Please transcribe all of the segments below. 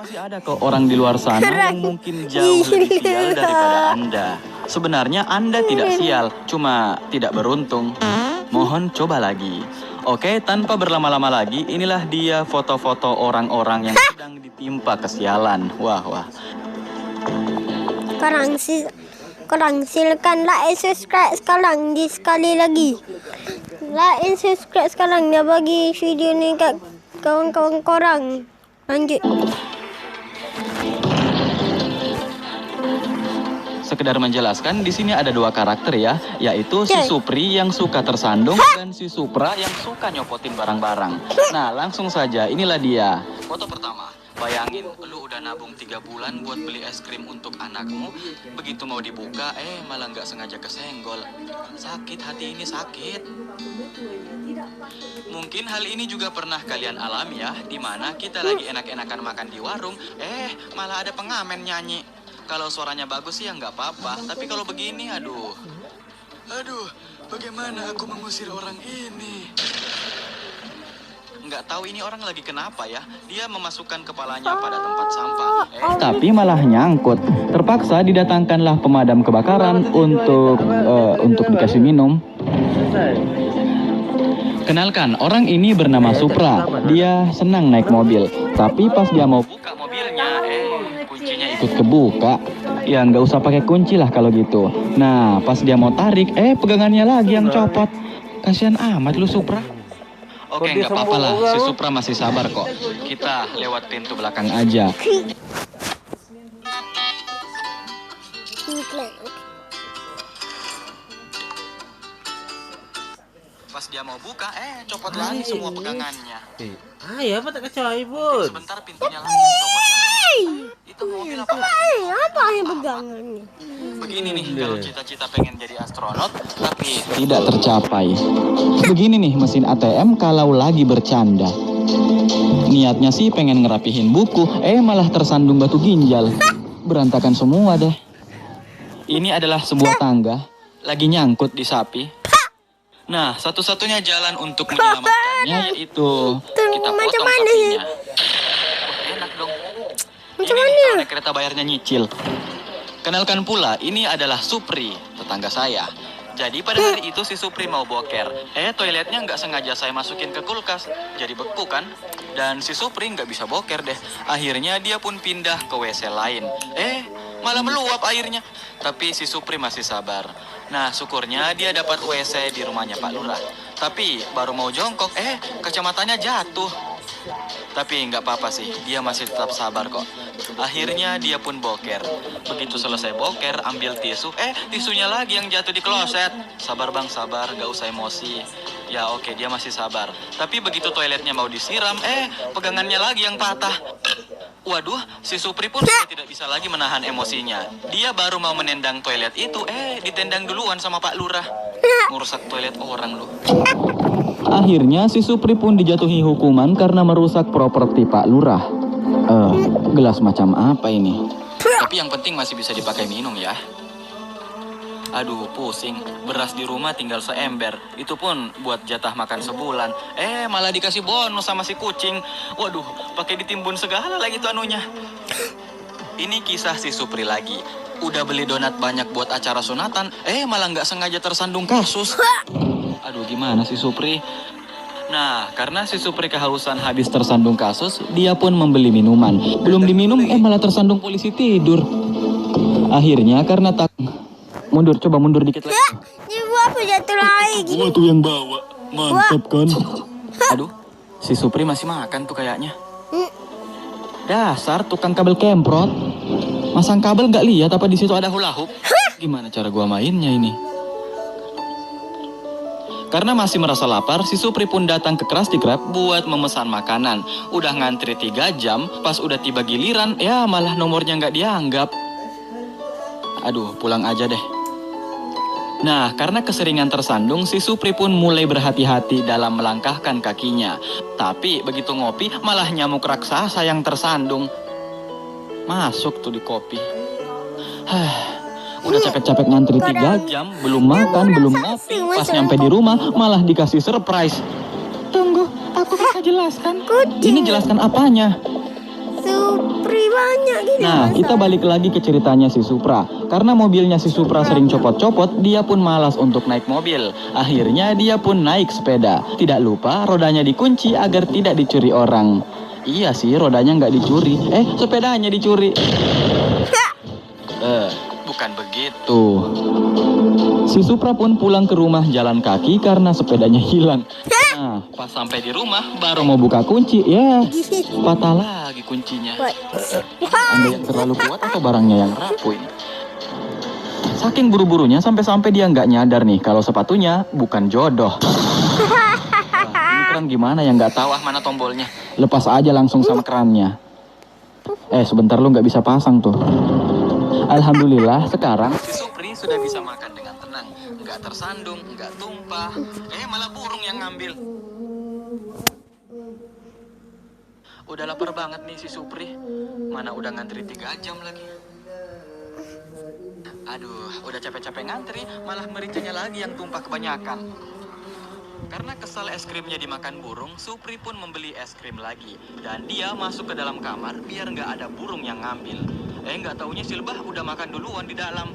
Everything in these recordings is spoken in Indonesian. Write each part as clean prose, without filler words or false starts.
Masih ada kok orang di luar sana yang mungkin jauh lebih sial daripada Anda. Sebenarnya Anda tidak sial, cuma tidak beruntung. Mohon coba lagi. Oke, tanpa berlama-lama lagi, inilah dia foto-foto orang-orang yang sedang ditimpa kesialan. Wah, wah. Korang silakan like and subscribe sekarang sekali lagi. Like and subscribe sekarang, dia bagi video ni kat kawan-kawan korang. Lanjut. Sekedar menjelaskan, di sini ada dua karakter ya, yaitu si Supri yang suka tersandung dan si Supra yang suka nyopotin barang-barang. Nah, langsung saja, inilah dia. Foto pertama. Bayangin, lu udah nabung 3 bulan buat beli es krim untuk anakmu. Begitu mau dibuka, malah nggak sengaja kesenggol. Sakit, hati ini sakit. Mungkin hal ini juga pernah kalian alami ya, dimana kita lagi enak-enakan makan di warung, malah ada pengamen nyanyi. Kalau suaranya bagus sih ya nggak apa-apa, tapi kalau begini, aduh, bagaimana aku mengusir orang ini? Nggak tahu ini orang lagi kenapa ya, dia memasukkan kepalanya pada tempat sampah. Tapi malah nyangkut. Terpaksa didatangkanlah pemadam kebakaran untuk dikasih minum. Kenalkan, orang ini bernama Supra. Dia senang naik mobil, tapi pas dia mau buka mobilnya, kuncinya ikut kebuka. Ya nggak usah pakai kunci lah kalau gitu. Nah, pas dia mau tarik, pegangannya lagi yang copot. Kasihan amat lu Supra. Oke, nggak apa-apa lah, si Supra masih sabar kok. Kita lewat pintu belakang aja. Pas dia mau buka, copot lagi semua pegangannya. Ya apa tak kacau Bud? Sebentar pintunya lagi yang copot. Itu mobil apa? Apa yang pegangannya? Begini nih, kalau cita-cita pengen jadi astronot, tapi tidak tercapai. Begini nih mesin ATM kalau lagi bercanda. Niatnya sih pengen ngerapihin buku, malah tersandung batu ginjal. Berantakan semua deh. Ini adalah sebuah tangga, lagi nyangkut di sapi. Nah, satu-satunya jalan untuk menyelamatkannya yaitu kita potong sapinya. Enak dong. Ini kalau naik kereta bayarnya nyicil. Kenalkan pula, ini adalah Supri, tetangga saya. Jadi pada hari itu si Supri mau boker. Toiletnya nggak sengaja saya masukin ke kulkas. Jadi beku kan? Dan si Supri nggak bisa boker deh. Akhirnya dia pun pindah ke WC lain. Malah meluap airnya. Tapi si Supri masih sabar. Nah, syukurnya dia dapat WC di rumahnya Pak Lurah. Tapi baru mau jongkok, kacamatanya jatuh. Tapi nggak apa-apa sih, dia masih tetap sabar kok. Akhirnya dia pun boker. Begitu selesai boker, ambil tisu, tisunya lagi yang jatuh di kloset. Sabar bang, sabar, nggak usah emosi. Ya oke, dia masih sabar. Tapi begitu toiletnya mau disiram, pegangannya lagi yang patah. Waduh, si Supri pun sudah tidak bisa lagi menahan emosinya. Dia baru mau menendang toilet itu, ditendang duluan sama Pak Lurah. Merusak toilet orang loh. Akhirnya si Supri pun dijatuhi hukuman karena merusak properti Pak Lurah. Gelas macam apa ini? Tapi yang penting masih bisa dipakai minum ya. Aduh, pusing. Beras di rumah tinggal seember. Itu pun buat jatah makan sebulan. Malah dikasih bonus sama si kucing. Waduh, pakai ditimbun segala lagi tuh anunya. Ini kisah si Supri lagi. Udah beli donat banyak buat acara sunatan, malah nggak sengaja tersandung kasus. Aduh, gimana si Supri? Nah, karena si Supri kehausan habis tersandung kasus, dia pun membeli minuman. Belum diminum, malah tersandung polisi tidur. Akhirnya karena mundur, coba mundur dikit lagi. Ibu apa jatuh lagi? Gua tuh yang bawa. Mantap kan? Aduh, si Supri masih makan tuh kayaknya. Dasar tukang kabel kemprot. Masang kabel nggak lihat apa di situ ada hula hoop? Gimana cara gua mainnya ini? Karena masih merasa lapar, si Supri pun datang ke Krusty Krab buat memesan makanan. Udah ngantri 3 jam, pas udah tiba giliran, malah nomornya nggak dianggap. Aduh, pulang aja deh. Nah, karena keseringan tersandung, si Supri pun mulai berhati-hati dalam melangkahkan kakinya. Tapi begitu ngopi, malah nyamuk raksasa yang tersandung. Masuk tuh di kopi. Udah capek-capek ngantri 3 jam, belum makan, belum ngopi. Pas nyampe di rumah, malah dikasih surprise. Tunggu, aku bisa jelaskan. Ini jelaskan apanya? Supri banyak gini. Nah, kita balik lagi ke ceritanya si Supra. Karena mobilnya si Supra sering copot-copot, dia pun malas untuk naik mobil. Akhirnya dia pun naik sepeda. Tidak lupa rodanya dikunci agar tidak dicuri orang. Iya sih, rodanya nggak dicuri. Sepedanya dicuri. Bukan begitu. Si Supra pun pulang ke rumah jalan kaki karena sepedanya hilang. Nah, pas sampai di rumah baru mau buka kunci, ya patah lagi kuncinya. Anda yang terlalu kuat atau barangnya yang rapuh ini? Saking buru-burunya sampai-sampai dia nggak nyadar nih kalau sepatunya bukan jodoh. Ini keran gimana ya, nggak tahu mana tombolnya. Lepas aja langsung sama kerannya. Sebentar, lu nggak bisa pasang tuh. Alhamdulillah sekarang si Supri sudah bisa makan dengan tenang, nggak tersandung, nggak tumpah. Malah burung yang ngambil. Udah lapar banget nih si Supri. Mana udah ngantri 3 jam lagi. Aduh, udah capek-capek ngantri, malah mericanya lagi yang tumpah kebanyakan. Karena kesal es krimnya dimakan burung, Supri pun membeli es krim lagi. Dan dia masuk ke dalam kamar biar nggak ada burung yang ngambil. Nggak taunya si lebah udah makan duluan di dalam.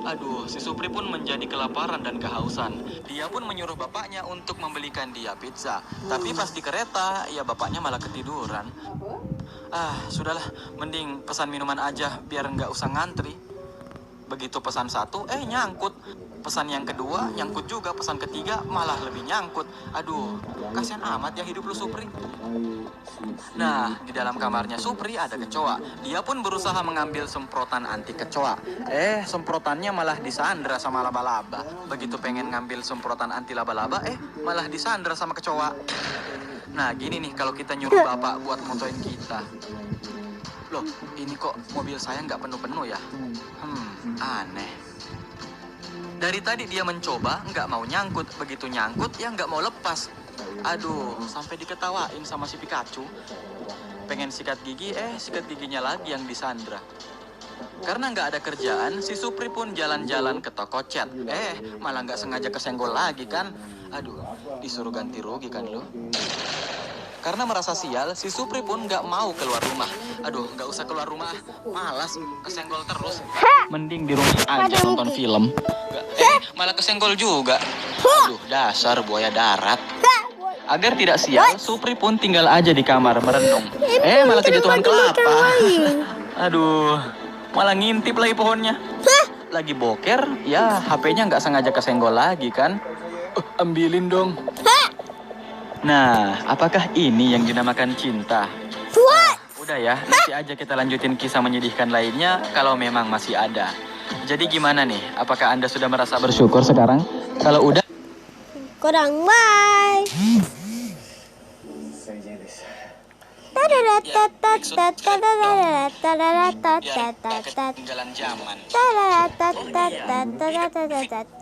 Aduh, si Supri pun menjadi kelaparan dan kehausan. Dia pun menyuruh bapaknya untuk membelikan dia pizza. Tapi pas di kereta, ya bapaknya malah ketiduran. Sudahlah, mending pesan minuman aja biar nggak usah ngantri. Begitu pesan 1, nyangkut. Pesan yang kedua, nyangkut juga. Pesan ketiga, malah lebih nyangkut. Aduh, kasihan amat ya hidup lu Supri. Nah, di dalam kamarnya Supri ada kecoa. Dia pun berusaha mengambil semprotan anti kecoa. Semprotannya malah disandra sama laba-laba. Begitu pengen ngambil semprotan anti laba-laba, malah disandra sama kecoa. Nah, gini nih kalau kita nyuruh bapak buat motoin kita. Loh, ini kok mobil saya nggak penuh-penuh ya? Aneh. Dari tadi dia mencoba, nggak mau nyangkut. Begitu nyangkut, ya nggak mau lepas. Aduh, sampai diketawain sama si Pikachu. Pengen sikat gigi, sikat giginya lagi yang disandra. Karena nggak ada kerjaan, si Supri pun jalan-jalan ke toko cat. Malah nggak sengaja kesenggol lagi kan. Aduh, disuruh ganti rugi kan lo. Karena merasa sial, si Supri pun nggak mau keluar rumah. Aduh, nggak usah keluar rumah, malas, kesenggol terus. Mending di rumah aja nonton film. Malah kesenggol juga. Aduh, dasar buaya darat. Agar tidak sial, Supri pun tinggal aja di kamar merenung. Malah kejatuhan kelapa. Aduh, malah ngintip lagi pohonnya. Lagi boker, ya HP-nya nggak sengaja kesenggol lagi kan. Ambilin dong. Nah, apakah ini yang dinamakan cinta? Udah ya, nanti aja kita lanjutin kisah menyedihkan lainnya kalau memang masih ada. Jadi gimana nih? Apakah Anda sudah merasa bersyukur sekarang? Kalau udah, Korang bye. ketinggalan zaman.